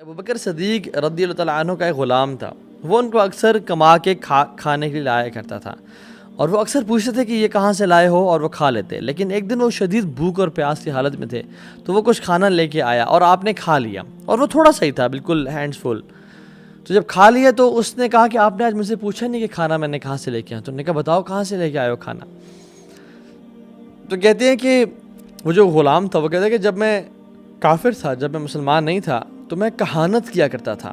ابوبکر صدیق رضی اللہ تعالیٰ عنہ کا ایک غلام تھا. وہ ان کو اکثر کما کے کھانے کے لیے لایا کرتا تھا اور وہ اکثر پوچھتے تھے کہ یہ کہاں سے لائے ہو، اور وہ کھا لیتے. لیکن ایک دن وہ شدید بھوک اور پیاس کی حالت میں تھے تو وہ کچھ کھانا لے کے آیا اور آپ نے کھا لیا، اور وہ تھوڑا سا ہی تھا، بالکل ہینڈز فل. تو جب کھا لیا تو اس نے کہا کہ آپ نے آج مجھ سے پوچھا نہیں کہ کھانا میں نے کہاں سے لے کے آیا. تو انہوں نے کہا بتاؤ کہاں سے لے کے آئے ہو کھانا. تو کہتے ہیں کہ وہ جو غلام تھا وہ کہتا ہے کہ جب میں کافر تھا، جب میں مسلمان نہیں تھا تو میں کہانت کیا کرتا تھا،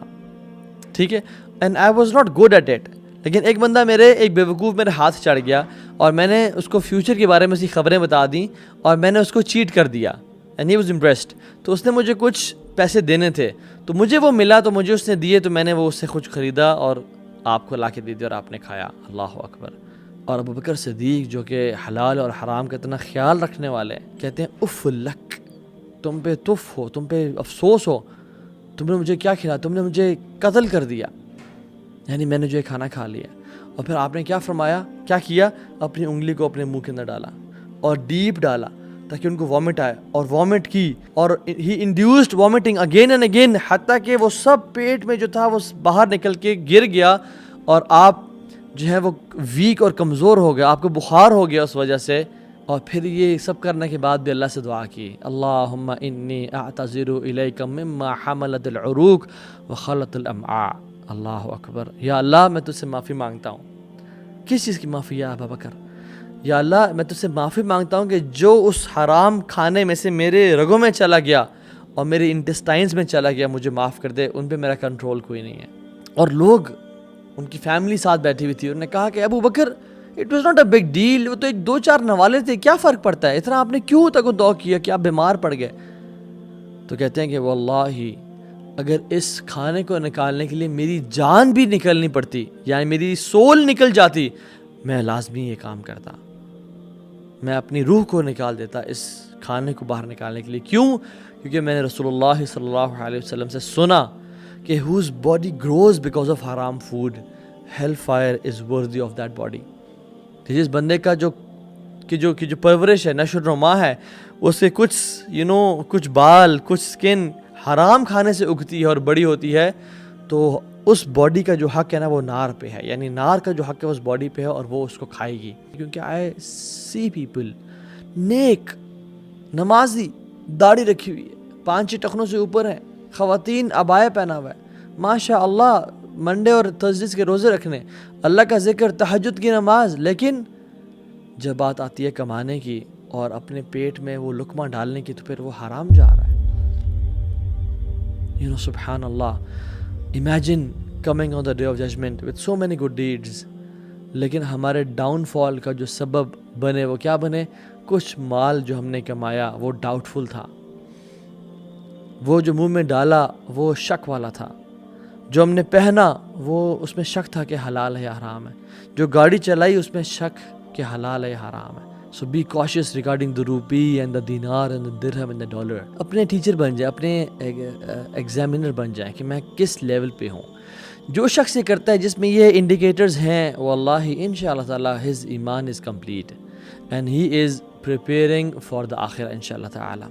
ٹھیک ہے، and I was not good at it. لیکن ایک بندہ ایک بیوقوف میرے ہاتھ چڑھ گیا اور میں نے اس کو فیوچر کے بارے میں سی خبریں بتا دیں اور میں نے اس کو چیٹ کر دیا، اینڈ ہی واز امپریسڈ. تو اس نے مجھے کچھ پیسے دینے تھے تو مجھے وہ ملا، تو مجھے اس نے دیے، تو میں نے وہ اس سے کچھ خریدا اور آپ کو لا کے دے دیا اور آپ نے کھایا. اللہ اکبر. اور ابوبکر صدیق جو کہ حلال اور حرام کا اتنا خیال رکھنے والے کہتے ہیں اف لک، تم پہ تف ہو، تم پہ افسوس ہو، تم نے مجھے کیا کھلایا، تم نے مجھے قتل کر دیا، یعنی میں نے جو کھانا کھا لیا. اور پھر آپ نے کیا فرمایا، کیا کیا، اپنی انگلی کو اپنے منہ کے اندر ڈالا اور ڈیپ ڈالا تاکہ ان کو وامٹ آئے، اور وامٹ کی، اور ہی induced vomiting again and again, حتیٰ کہ وہ سب پیٹ میں جو تھا وہ باہر نکل کے گر گیا اور آپ جو ہے وہ ویک اور کمزور ہو گیا، آپ کو بخار ہو گیا اس وجہ سے. اور پھر یہ سب کرنے کے بعد بھی اللہ سے دعا کی، اللہم انی اعتذر الیک مما حملت العروق وخلت الامعاء. اللہ اکبر. یا اللہ میں تجھ سے معافی مانگتا ہوں. کس چیز کی معافی یا ابوبکر؟ یا اللہ میں تجھ سے معافی مانگتا ہوں کہ جو اس حرام کھانے میں سے میرے رگوں میں چلا گیا اور میرے انٹسٹائنز میں چلا گیا، مجھے معاف کر دے، ان پہ میرا کنٹرول کوئی نہیں ہے. اور لوگ، ان کی فیملی ساتھ بیٹھی ہوئی تھی، انہوں نے کہا کہ Abubakar it was not a big deal, وہ تو ایک 2-4 نوالے تھے، کیا فرق پڑتا ہے، اتنا آپ نے کیوں تک دعا کیا کہ آپ بیمار پڑ گئے. تو کہتے ہیں کہ واللہ اگر اس کھانے کو نکالنے کے لیے میری جان بھی نکلنی پڑتی، یعنی میری سول نکل جاتی، میں لازمی یہ کام کرتا، میں اپنی روح کو نکال دیتا اس کھانے کو باہر نکالنے کے لیے. کیوں؟ کیونکہ میں نے رسول اللہ صلی اللہ علیہ وسلم سے سنا کہ whose body grows because of haram food, hellfire is worthy of that body. جس بندے کا جو پرورش ہے، نشو و نما ہے، اس کے کچھ بال، کچھ سکن حرام کھانے سے اگتی ہے اور بڑی ہوتی ہے، تو اس باڈی کا جو حق ہے نا وہ نار پہ ہے، یعنی نار کا جو حق ہے اس باڈی پہ ہے اور وہ اس کو کھائے گی. کیونکہ آئی سی پیپل نیک، نمازی، داڑھی رکھی ہوئی ہے، 5 ٹخنوں سے اوپر ہے، خواتین عبایا پہنا ہوا ہے، ماشاء اللہ منڈے اور تھرسڈے کے روزے رکھنے، اللہ کا ذکر، تہجد کی نماز، لیکن جب بات آتی ہے کمانے کی اور اپنے پیٹ میں وہ لقمہ ڈالنے کی تو پھر وہ حرام جا رہا ہے. سبحان اللہ. Imagine coming on the day of judgment with so many good deeds, لیکن ہمارے ڈاؤن فال کا جو سبب بنے وہ کیا بنے؟ کچھ مال جو ہم نے کمایا وہ ڈاؤٹ فل تھا، وہ جو منہ میں ڈالا وہ شک والا تھا، جو ہم نے پہنا وہ اس میں شک تھا کہ حلال ہے یا حرام ہے، جو گاڑی چلائی اس میں شک کہ حلال ہے یا حرام ہے. So be cautious regarding the rupee and the dinar and the dirham and the dollar. اپنے ٹیچر بن جائیں، اپنے ایگزامینر بن جائیں کہ میں کس لیول پہ ہوں. جو شخص یہ کرتا ہے جس میں یہ انڈیکیٹرز ہیں، واللہ انشاءاللہ تعالی his ایمان is complete and he is preparing for the آخرہ انشاءاللہ تعالی.